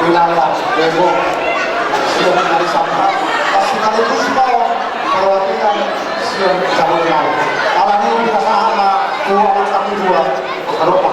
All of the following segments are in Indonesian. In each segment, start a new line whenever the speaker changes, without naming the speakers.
wilayah Depok siang hari Sabtu sekaligus mau perwakilan siang Jawa Malam ini kita sama dua kami dua Eropa.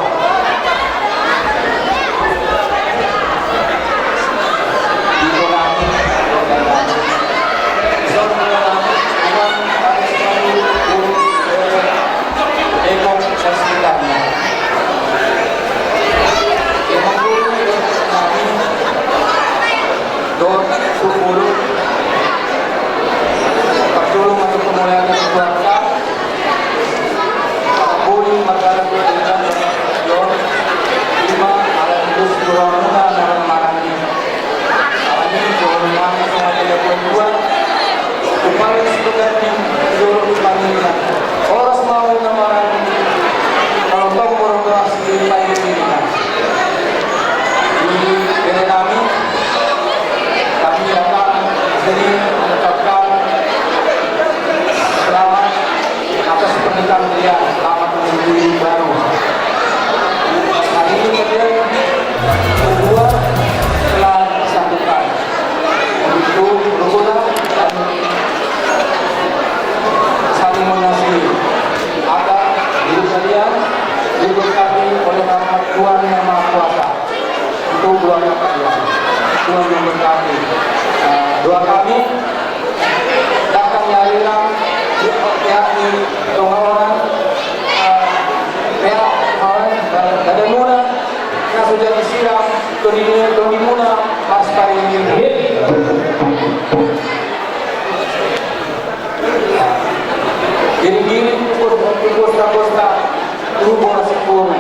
Doa kami datang nyarilah pihak di Tongawan pihak Dada Muna yang sudah disiram Tony Muna Mas Pari ini gini-gini kosta-kosta hubungan sepuluh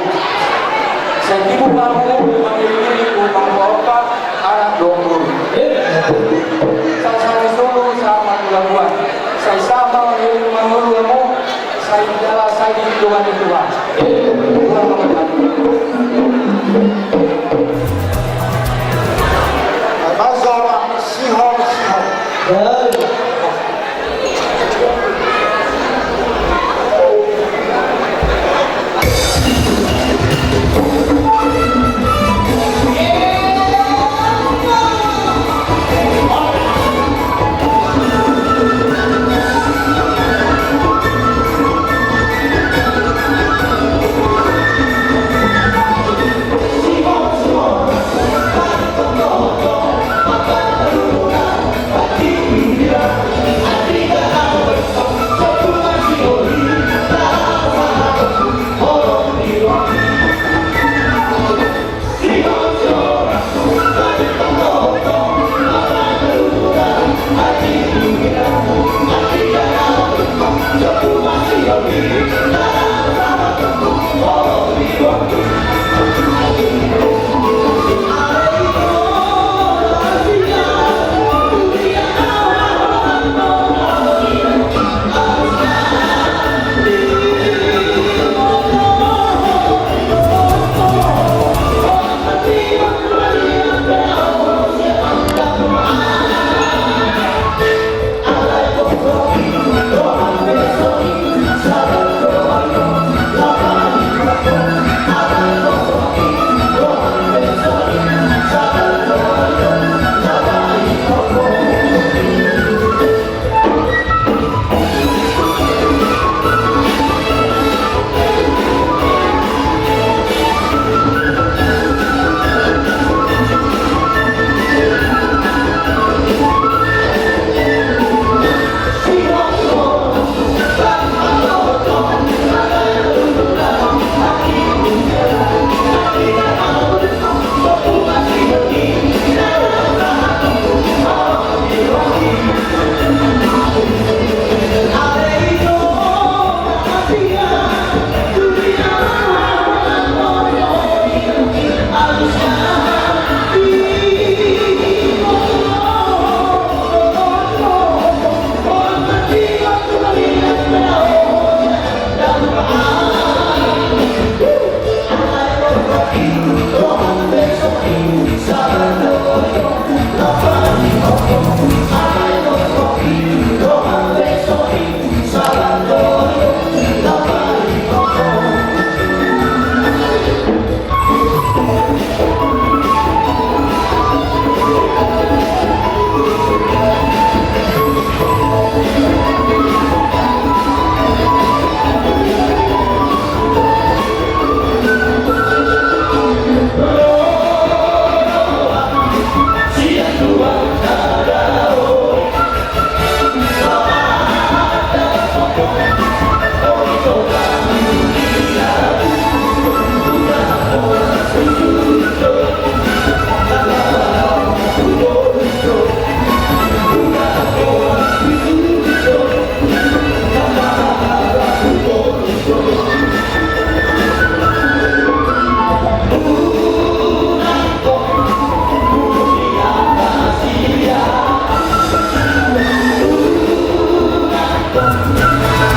saya ibu kamu memiliki upang bapak anak dombo saya sama dulu sama Tuhan saya sama menurutmu saya adalah saya di Tuhan Tuhan masalah sihor
Yeah.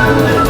Thank you.